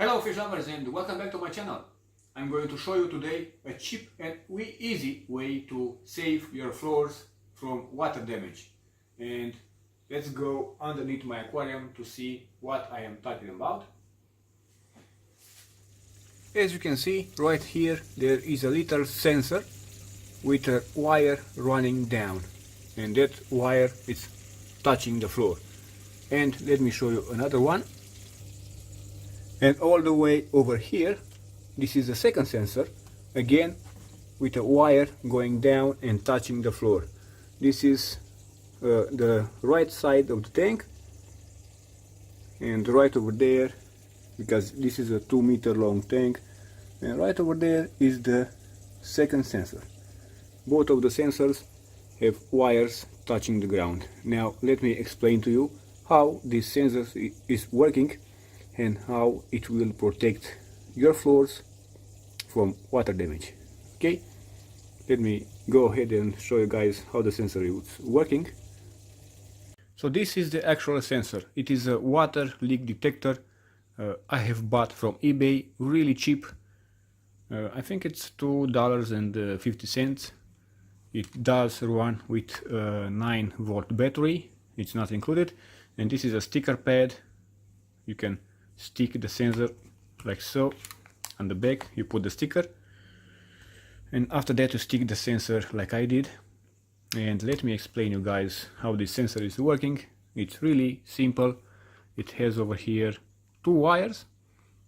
Hello fish lovers and welcome back to my channel. I'm going to show you today a cheap and easy way to save your floors from water damage. And let's go underneath my aquarium to see what I am talking about. As you can see right here, there is a little sensor with a wire running down, and that wire is touching the floor. And let me show you another one. And all the way over here, this is the second sensor, again with a wire going down and touching the floor. This is the right side of the tank, and right over there, because this is a 2-meter long tank, and right over there is the second sensor. Both of the sensors have wires touching the ground. Now let me explain to you how this sensor is working and how it will protect your floors from water damage. Okay, let me go ahead and show you guys how the sensor is working. So this is the actual sensor. It is a water leak detector. I have bought from eBay, really cheap. I think it's $2.50. It does run with a 9-volt battery. It's not included. And this is a sticker pad. You can stick the sensor like so on the back. You put the sticker, and after that you stick the sensor like I did. And let me explain you guys how this sensor is working. It's really simple. It has over here 2 wires,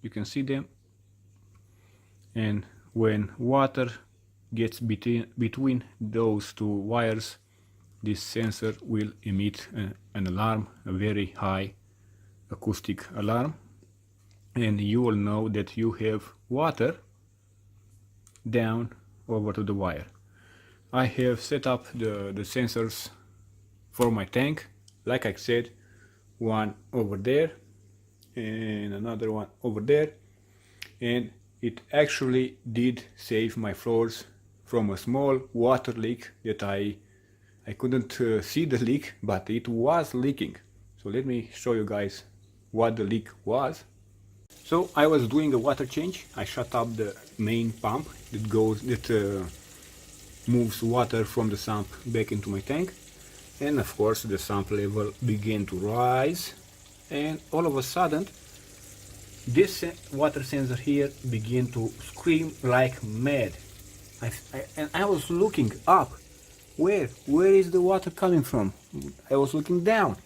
you can see them, and when water gets between those 2 wires, this sensor will emit an alarm, a very high acoustic alarm, and you will know that you have water down over to the wire. I have set up the sensors for my tank, like I said, one over there and another one over there, and it actually did save my floors from a small water leak that I couldn't see the leak, but it was leaking. So let me show you guys what the leak was. So I was doing a water change. I shut up the main pump that moves water from the sump back into my tank, and of course the sump level began to rise, and all of a sudden this water sensor here began to scream like mad. And I was looking up. Where is the water coming from? I was looking down.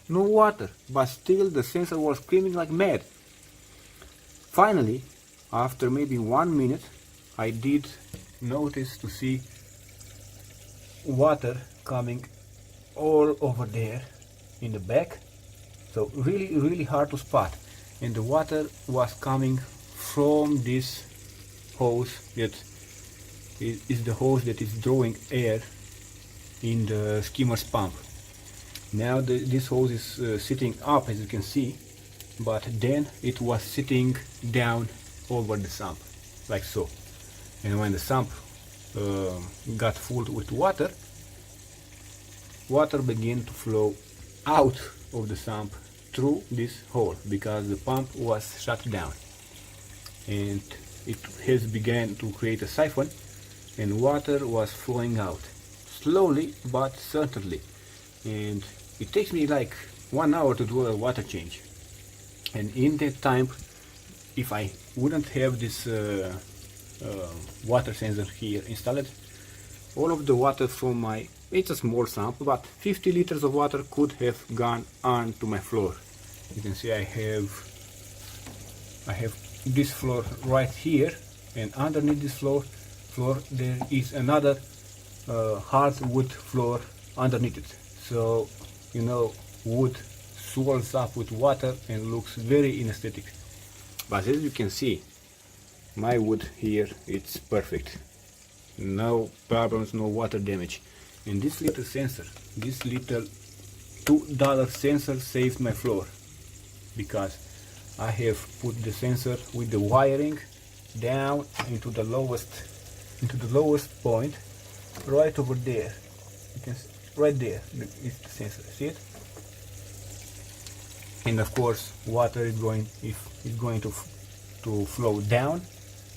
No water, but still the sensor was screaming like mad. Finally, after maybe 1 minute, I did notice to see water coming all over there in the back. So really hard to spot. And the water was coming from this hose that is the hose that is drawing air in the skimmer's pump. Now this hose is sitting up, as you can see, but then it was sitting down over the sump, like so. And when the sump got full with water, water began to flow out of the sump through this hole, because the pump was shut down. And it has begun to create a siphon, and water was flowing out, slowly but certainly. And it takes me like 1 hour to do a water change. And in that time, if I wouldn't have this water sensor here installed, all of the water from it's a small sump, but 50 liters of water could have gone onto my floor. You can see I have this floor right here, and underneath this floor there is another hardwood floor underneath it. So you know, wood swells up with water and looks very unaesthetic. But as you can see, my wood here, it's perfect. No problems, no water damage. And this little sensor, this little $2 sensor saved my floor, because I have put the sensor with the wiring down into the lowest point, right over there. You can see, right there is the sensor. See it? And of course, water is going to to flow down,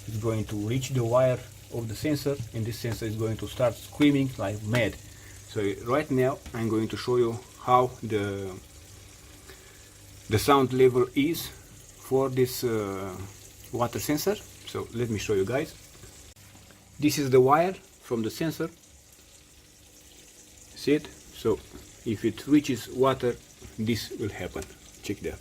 it's going to reach the wire of the sensor, and this sensor is going to start screaming like mad. So right now I'm going to show you how the sound level is for this water sensor. So let me show you guys. This is the wire from the sensor. See it? So if it reaches water, this will happen. Check that.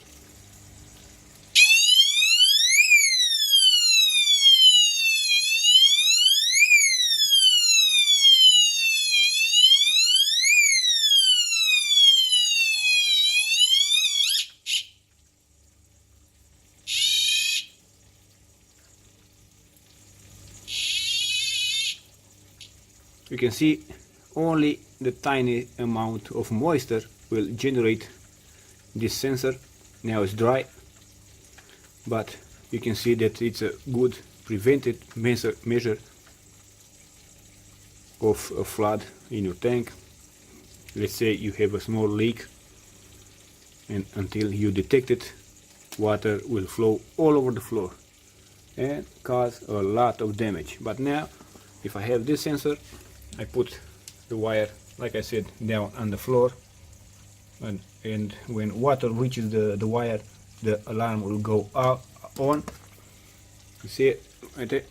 You can see only the tiny amount of moisture will generate this sensor. Now it's dry, but you can see that it's a good preventive measure of a flood in your tank. Let's say you have a small leak, and until you detect it, water will flow all over the floor and cause a lot of damage. But now, if I have this sensor, I put the wire, like I said, down on the floor, and when water reaches the wire, the alarm will go on. You see it right there?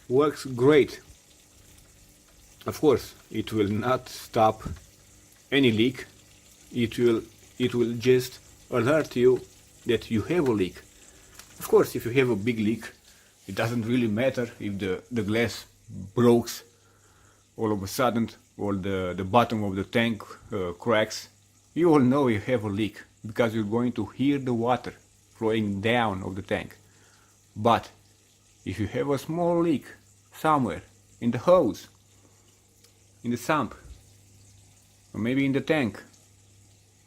Works great. Of course, it will not stop any leak. It will just alert you that you have a leak. Of course, if you have a big leak, it doesn't really matter if the glass breaks all of a sudden, or the bottom of the tank cracks. You will know you have a leak because you're going to hear the water flowing down of the tank. But if you have a small leak somewhere in the hose, in the sump, or maybe in the tank,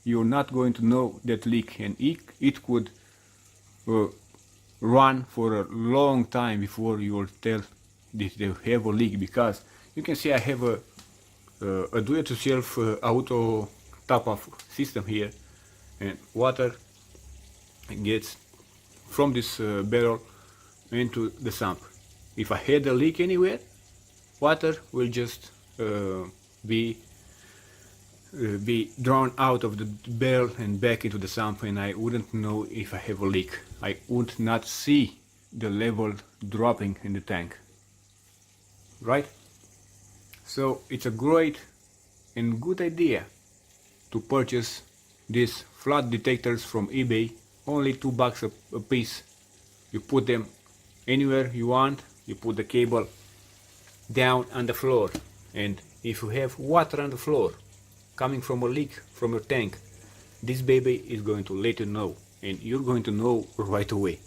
you're not going to know that leak, and it could run for a long time before you will tell that you have a leak. Because you can see I have a do-it-yourself auto top-off system here, and water gets from this barrel into the sump. If I had a leak anywhere, water will just be drawn out of the barrel and back into the sump, and I wouldn't know if I have a leak. I would not see the level dropping in the tank, right? So it's a great and good idea to purchase these flood detectors from eBay. Only $2 a piece. You put them anywhere you want. You put the cable down on the floor, and if you have water on the floor coming from a leak from your tank, this baby is going to let you know, and you're going to know right away.